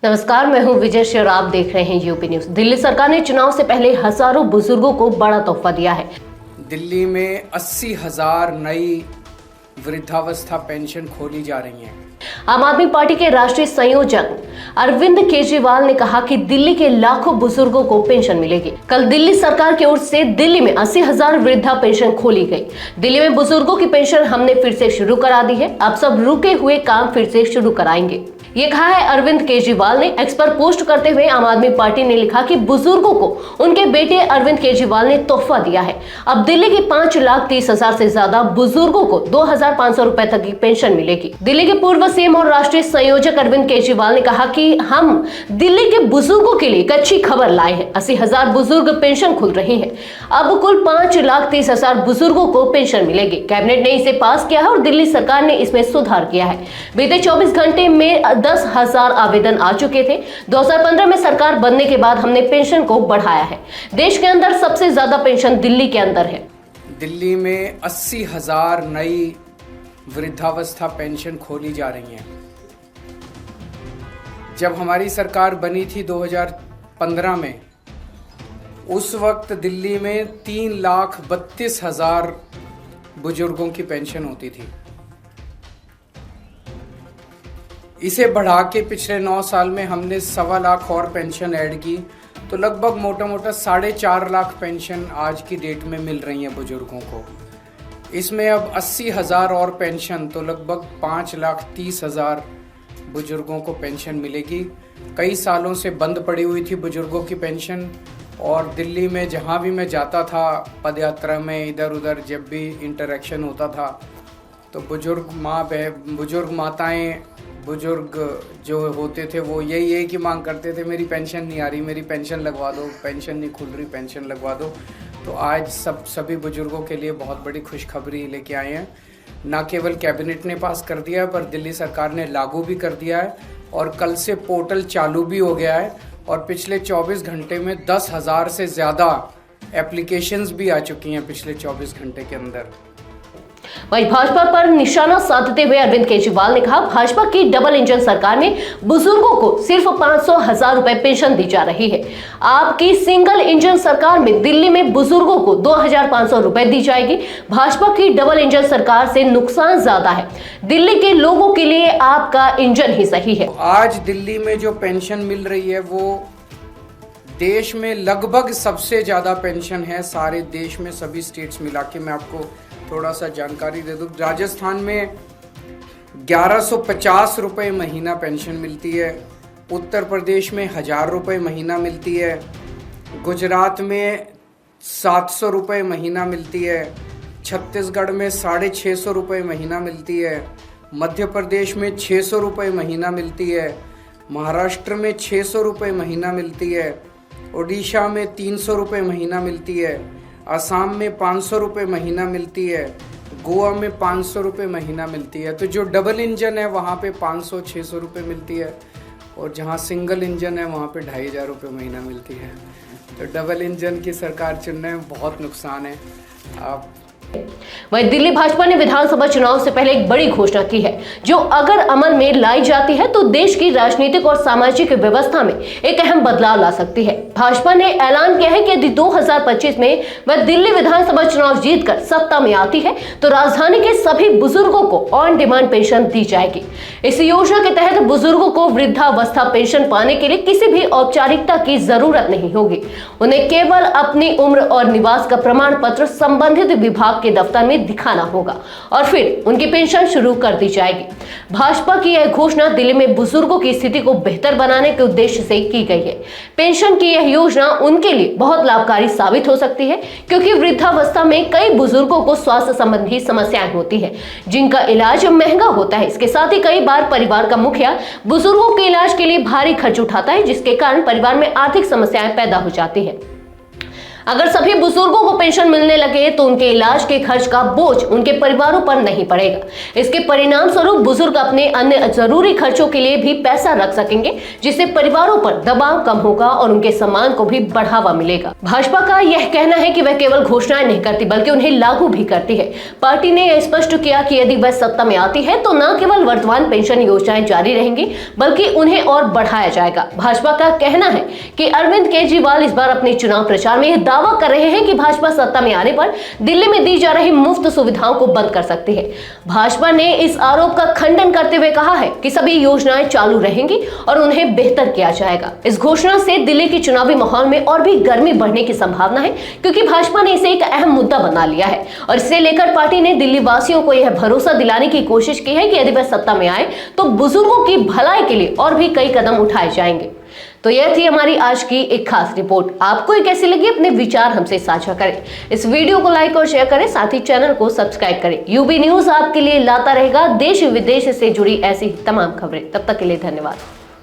नमस्कार, मैं हूं विजय शेर। आप देख रहे हैं यूपी न्यूज। दिल्ली सरकार ने चुनाव से पहले हजारों बुजुर्गों को बड़ा तोहफा दिया है। दिल्ली में 80,000 नई वृद्धावस्था पेंशन खोली जा रही हैं। आम आदमी पार्टी के राष्ट्रीय संयोजक अरविंद केजरीवाल ने कहा कि दिल्ली के लाखों बुजुर्गों को पेंशन मिलेगी। कल दिल्ली सरकार की ओर से दिल्ली में 80,000 वृद्धा पेंशन खोली गई। दिल्ली में बुजुर्गों की पेंशन हमने फिर से शुरू करा दी है। अब सब रुके हुए काम फिर से शुरू कराएंगे, ये कहा है अरविंद केजरीवाल ने। एक्स पर पोस्ट करते हुए आम आदमी पार्टी ने लिखा कि बुजुर्गों को उनके बेटे अरविंद केजरीवाल ने तोहफा दिया है। अब दिल्ली के 5,30,000 से ज्यादा बुजुर्गों को 2,500 रुपए तक की पेंशन मिलेगी। दिल्ली के पूर्व सीएम और राष्ट्रीय संयोजक अरविंद केजरीवाल ने कहा कि हम दिल्ली के बुजुर्गों के लिए एक अच्छी खबर लाए हैं। 80,000 बुजुर्ग पेंशन खुल रही है। अब कुल 5,30,000 बुजुर्गों को पेंशन मिलेगी। कैबिनेट ने इसे पास किया है और दिल्ली सरकार ने इसमें सुधार किया है। बीते 24 घंटे में 10,000 आवेदन आ चुके थे। 2015 में सरकार बनने के बाद हमने पेंशन को बढ़ाया है। देश के अंदर सबसे ज्यादा पेंशन दिल्ली के अंदर है। दिल्ली में 80,000 नई वृद्धावस्था पेंशन खोली जा रही हैं। जब हमारी सरकार बनी थी 2015 में, उस वक्त दिल्ली में 3,32,000 बुजुर्गों की पेंशन होती थी। इसे बढ़ा के पिछले 9 साल में हमने 1.25 लाख और पेंशन ऐड की, तो लगभग मोटा मोटा 4.5 लाख पेंशन आज की डेट में मिल रही है बुजुर्गों को। इसमें अब 80,000 और पेंशन, तो लगभग 5,30,000 बुजुर्गों को पेंशन मिलेगी। कई सालों से बंद पड़ी हुई थी बुजुर्गों की पेंशन, और दिल्ली में जहाँ भी मैं जाता था पदयात्रा में, इधर उधर जब भी इंटरेक्शन होता था, तो बुजुर्ग माताएं, बुजुर्ग जो होते थे वो यही एक ही मांग करते थे, मेरी पेंशन नहीं आ रही, मेरी पेंशन लगवा दो, पेंशन नहीं खुल रही, पेंशन लगवा दो। तो आज सभी बुजुर्गों के लिए बहुत बड़ी खुशखबरी लेके आए हैं। ना केवल कैबिनेट ने पास कर दिया है, पर दिल्ली सरकार ने लागू भी कर दिया है, और कल से पोर्टल चालू भी हो गया है। और पिछले 24 घंटे में 10,000 से ज़्यादा एप्लीकेशंस भी आ चुकी हैं पिछले 24 घंटे के अंदर। वहीं भाजपा पर निशाना साधते हुए अरविंद केजरीवाल ने कहा, भाजपा की डबल इंजन सरकार में बुजुर्गों को सिर्फ 500,000 रुपए पेंशन दी जा रही है। आपकी सिंगल इंजन सरकार में दिल्ली में बुजुर्गों को 2,500 रुपए दी जाएगी। भाजपा की डबल इंजन सरकार से नुकसान ज्यादा है। दिल्ली के लोगों के लिए आपका इंजन ही सही है। आज दिल्ली में जो पेंशन मिल रही है वो देश में लगभग सबसे ज्यादा पेंशन है सारे देश में, सभी स्टेट्स मिला के। मैं आपको थोड़ा सा जानकारी दे दूं। राजस्थान में 1,150 रुपये महीना पेंशन मिलती है। उत्तर प्रदेश में 1,000 रुपये महीना मिलती है। गुजरात में 700 रुपये महीना मिलती है। छत्तीसगढ़ में 650 रुपये महीना मिलती है। मध्य प्रदेश में 600 रुपये महीना मिलती है। महाराष्ट्र में 600 रुपये महीना मिलती है। उड़ीसा में 300 रुपये महीना मिलती है। असम में 500 रुपये महीना मिलती है। गोवा में 500 रुपये महीना मिलती है। तो जो डबल इंजन है वहाँ पे 500-600 रुपये मिलती है, और जहाँ सिंगल इंजन है वहाँ पे 2,500 रुपये महीना मिलती है। तो डबल इंजन की सरकार चुनने में बहुत नुकसान है। आप वहीं दिल्ली भाजपा ने विधानसभा चुनाव से पहले एक बड़ी घोषणा की है, जो अगर अमल में लाई जाती है तो देश की राजनीतिक और सामाजिक व्यवस्था में एक अहम बदलाव ला सकती है। भाजपा ने ऐलान किया है कि यदि 2025 में वह दिल्ली विधानसभा चुनाव जीतकर सत्ता में आती है तो राजधानी के सभी बुजुर्गों को ऑन डिमांड पेंशन दी जाएगी। इस योजना के तहत बुजुर्गों को वृद्धावस्था पेंशन पाने के लिए किसी भी औपचारिकता की जरूरत नहीं होगी। उन्हें केवल अपनी उम्र और निवास का प्रमाण पत्र संबंधित विभाग के दफ्तर में दिखाना होगा और फिर उनकी पेंशन शुरू कर दी जाएगी। भाजपा की यह घोषणा दिल्ली में बुजुर्गों की स्थिति को बेहतर बनाने के उद्देश्य से की गई है। पेंशन की यह योजना उनके लिए बहुत लाभकारी साबित हो सकती है, क्योंकि वृद्धावस्था में कई बुजुर्गों को स्वास्थ्य संबंधी समस्याएं होती है, जिनका इलाज महंगा होता है। इसके साथ ही कई बार परिवार का मुखिया बुजुर्गों के इलाज के लिए भारी खर्च उठाता है, जिसके कारण परिवार में आर्थिक समस्याएं पैदा हो जाती है। अगर सभी बुजुर्गों को पेंशन मिलने लगे तो उनके इलाज के खर्च का बोझ उनके परिवारों पर नहीं पड़ेगा। इसके परिणाम स्वरूप बुजुर्ग अपने अन्य जरूरी खर्चों के लिए भी पैसा रख सकेंगे, जिससे परिवारों पर दबाव कम होगा और उनके सम्मान को भी बढ़ावा मिलेगा। भाजपा का यह कहना है कि वह केवल घोषणाएं नहीं करती बल्कि उन्हें लागू भी करती है। पार्टी ने यह स्पष्ट किया कि यदि वह सत्ता में आती है तो न केवल वर्तमान पेंशन योजनाएं जारी रहेंगी बल्कि उन्हें और बढ़ाया जाएगा। भाजपा का कहना है कि अरविंद केजरीवाल इस बार अपने चुनाव प्रचार में यह दावा कर रहे हैं कि भाजपा सत्ता में आने पर दिल्ली में दी जा रही मुफ्त सुविधाओं को बंद कर सकती है। भाजपा ने इस आरोप का खंडन करते हुए कहा है कि सभी योजनाएं चालू रहेंगी और उन्हें बेहतर किया जाएगा। इस घोषणा से दिल्ली के चुनावी माहौल में और भी गर्मी बढ़ने की संभावना है, क्योंकि भाजपा ने इसे एक अहम मुद्दा बना लिया है और इसे लेकर पार्टी ने दिल्ली वासियों को यह भरोसा दिलाने की कोशिश की है कि यदि वह सत्ता में आए तो बुजुर्गों की भलाई के लिए और भी कई कदम उठाए जाएंगे। तो यह थी हमारी आज की एक खास रिपोर्ट। आपको ये कैसी लगी? अपने विचार हमसे साझा करें। इस वीडियो को लाइक और शेयर करें, साथ ही चैनल को सब्सक्राइब करें। यूबी न्यूज आपके लिए लाता रहेगा देश विदेश से जुड़ी ऐसी तमाम खबरें। तब तक के लिए धन्यवाद।